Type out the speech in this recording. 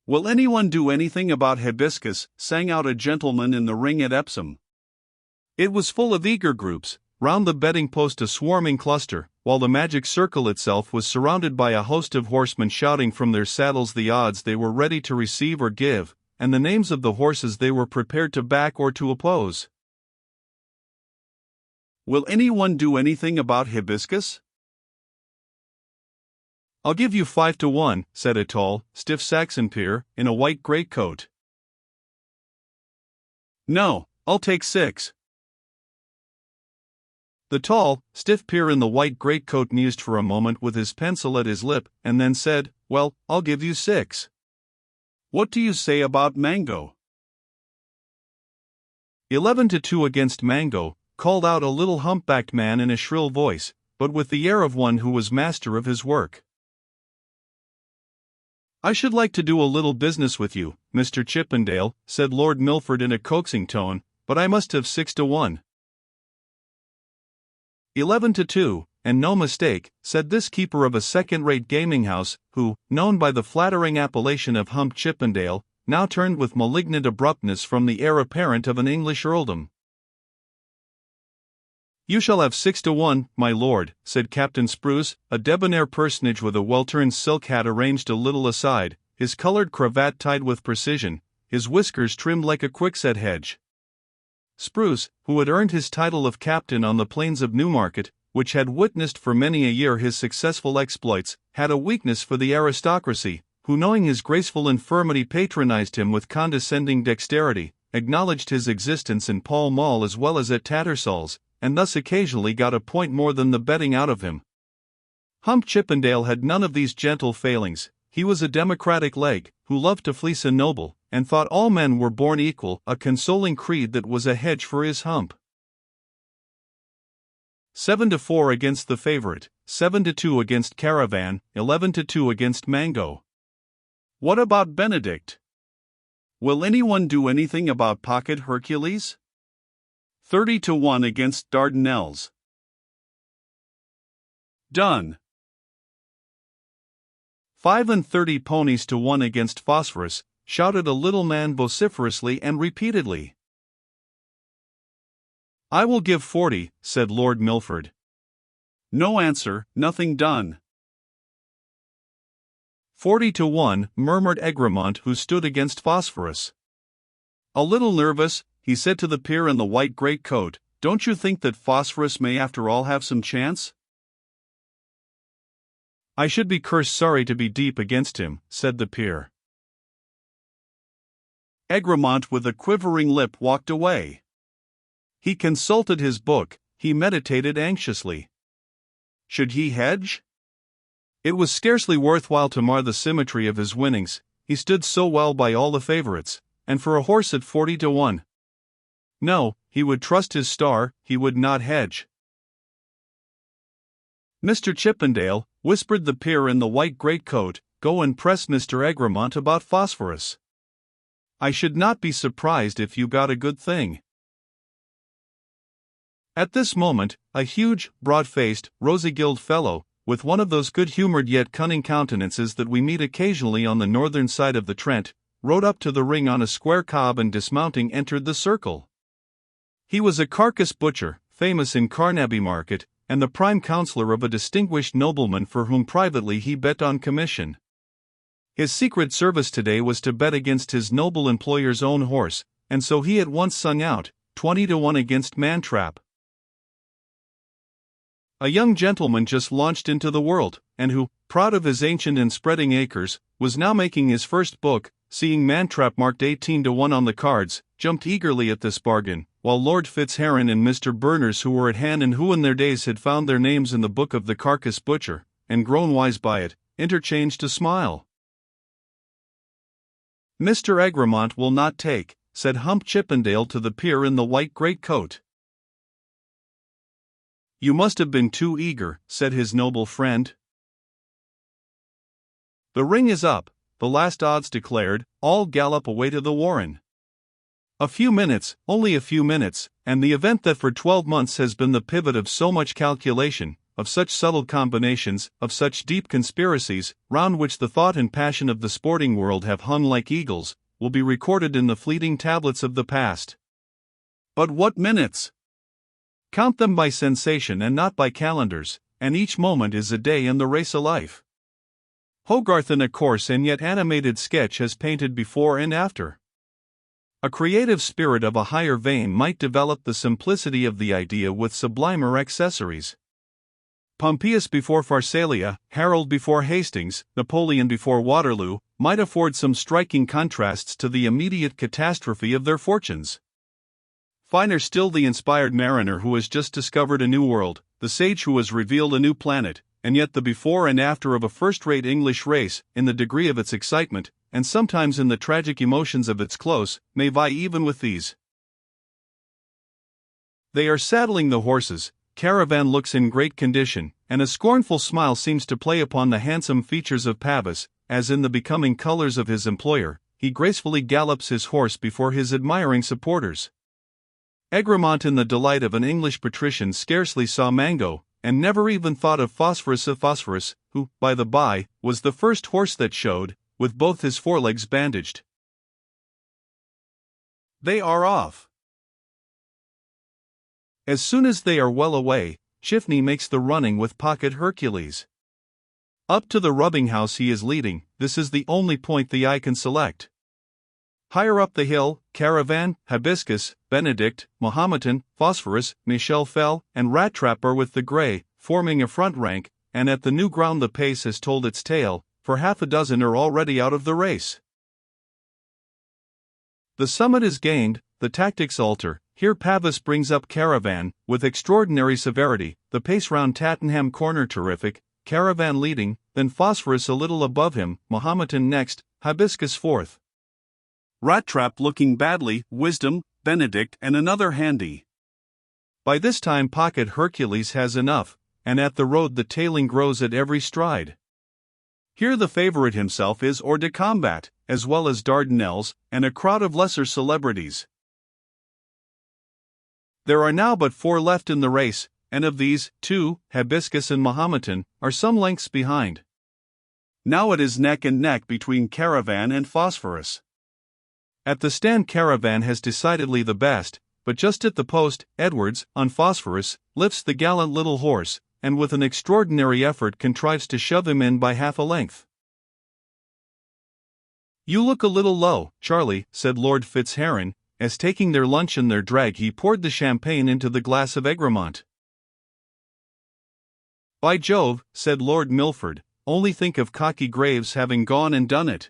Will anyone do anything about hibiscus? Sang out a gentleman in the ring at Epsom. It was full of eager groups, round the betting post a swarming cluster, while the magic circle itself was surrounded by a host of horsemen shouting from their saddles the odds they were ready to receive or give, and the names of the horses they were prepared to back or to oppose. Will anyone do anything about hibiscus? I'll give you 5 to 1, said a tall, stiff Saxon peer, in a white greatcoat. No, I'll take 6. The tall, stiff peer in the white greatcoat mused for a moment with his pencil at his lip, and then said, Well, I'll give you 6. What do you say about Mango? 11 to 2 against Mango, called out a little humpbacked man in a shrill voice, but with the air of one who was master of his work. I should like to do a little business with you, Mr. Chippendale, said Lord Milford in a coaxing tone, but I must have 6 to 1. 11 to 2, and no mistake, said this keeper of a second-rate gaming house, who, known by the flattering appellation of Hump Chippendale, now turned with malignant abruptness from the heir apparent of an English earldom. You shall have 6 to 1, my lord, said Captain Spruce, a debonair personage with a well-turned silk hat arranged a little aside, his colored cravat tied with precision, his whiskers trimmed like a quickset hedge. Spruce, who had earned his title of captain on the plains of Newmarket, which had witnessed for many a year his successful exploits, had a weakness for the aristocracy, who knowing his graceful infirmity patronized him with condescending dexterity, acknowledged his existence in Pall Mall as well as at Tattersall's, and thus occasionally got a point more than the betting out of him. Hump Chippendale had none of these gentle failings. He was a democratic leg, who loved to fleece a noble, and thought all men were born equal, a consoling creed that was a hedge for his hump. 7 to 4 against the favorite, 7 to 2 against Caravan, 11 to 2 against Mango. What about Benedict? Will anyone do anything about Pocket Hercules? 30 to 1 against Dardanelles. Done. 35 ponies to 1 against Phosphorus, shouted a little man vociferously and repeatedly. I will give 40, said Lord Milford. No answer, nothing done. 40 to 1, murmured Egremont, who stood against Phosphorus. A little nervous, he said to the peer in the white greatcoat, Don't you think that Phosphorus may after all have some chance? I should be cursed sorry to be deep against him, said the peer. Egremont with a quivering lip walked away. He consulted his book, he meditated anxiously. Should he hedge? It was scarcely worthwhile to mar the symmetry of his winnings, he stood so well by all the favorites, and for a horse at 40 to 1. No, he would trust his star, he would not hedge. Mr. Chippendale, whispered the peer in the white greatcoat, go and press Mr. Egremont about Phosphorus. I should not be surprised if you got a good thing. At this moment, a huge, broad-faced, rosy-gilled fellow, with one of those good-humored yet cunning countenances that we meet occasionally on the northern side of the Trent, rode up to the ring on a square cob and dismounting entered the circle. He was a carcass butcher, famous in Carnaby Market, and the prime counsellor of a distinguished nobleman for whom privately he bet on commission. His secret service today was to bet against his noble employer's own horse, and so he at once sung out, 20 to 1 against Mantrap. A young gentleman just launched into the world, and who, proud of his ancient and spreading acres, was now making his first book, seeing Mantrap marked 18 to 1 on the cards, jumped eagerly at this bargain, while Lord Fitzheron and Mr. Berners, who were at hand and who in their days had found their names in the book of the carcass butcher, and grown wise by it, interchanged a smile. Mr. Egremont will not take, said Hump Chippendale to the peer in the white greatcoat. You must have been too eager, said his noble friend. The ring is up, the last odds declared, all gallop away to the warren. A few minutes, only a few minutes, and the event that for 12 months has been the pivot of so much calculation, of such subtle combinations, of such deep conspiracies, round which the thought and passion of the sporting world have hung like eagles, will be recorded in the fleeting tablets of the past. But what minutes! Count them by sensation and not by calendars, and each moment is a day in the race of life. Hogarth in a coarse and yet animated sketch has painted before and after. A creative spirit of a higher vein might develop the simplicity of the idea with sublimer accessories. Pompeius before Pharsalia, Harold before Hastings, Napoleon before Waterloo, might afford some striking contrasts to the immediate catastrophe of their fortunes. Finer still the inspired mariner who has just discovered a new world, the sage who has revealed a new planet, and yet the before and after of a first-rate English race, in the degree of its excitement, and sometimes in the tragic emotions of its close, may vie even with these. They are saddling the horses. Caravan looks in great condition, and a scornful smile seems to play upon the handsome features of Pavus, as in the becoming colors of his employer, he gracefully gallops his horse before his admiring supporters. Egremont in the delight of an English patrician scarcely saw Mango, and never even thought of Phosphorus, who, by the by, was the first horse that showed, with both his forelegs bandaged. They are off. As soon as they are well away, Chiffney makes the running with Pocket Hercules. Up to the rubbing house he is leading, this is the only point the eye can select. Higher up the hill, Caravan, Hibiscus, Benedict, Mahometan, Phosphorus, Michel Fell, and Rat Trap are with the grey, forming a front rank, and at the new ground the pace has told its tale, for half a dozen are already out of the race. The summit is gained, the tactics alter. Here Pavus brings up Caravan, with extraordinary severity, the pace round Tattenham Corner terrific, Caravan leading, then Phosphorus a little above him, Mahometan next, Hibiscus fourth. Rat Trap looking badly, Wisdom, Benedict and another handy. By this time Pocket Hercules has enough, and at the road the tailing grows at every stride. Here the favourite himself is hors de combat, as well as Dardanelles, and a crowd of lesser celebrities. There are now but 4 left in the race, and of these, 2, Hibiscus and Mahometan, are some lengths behind. Now it is neck and neck between Caravan and Phosphorus. At the stand Caravan has decidedly the best, but just at the post, Edwards, on Phosphorus, lifts the gallant little horse, and with an extraordinary effort contrives to shove him in by half a length. "You look a little low, Charlie," said Lord Fitzheron, as taking their lunch in their drag he poured the champagne into the glass of Egremont. "By Jove," said Lord Milford, "only think of Cocky Graves having gone and done it."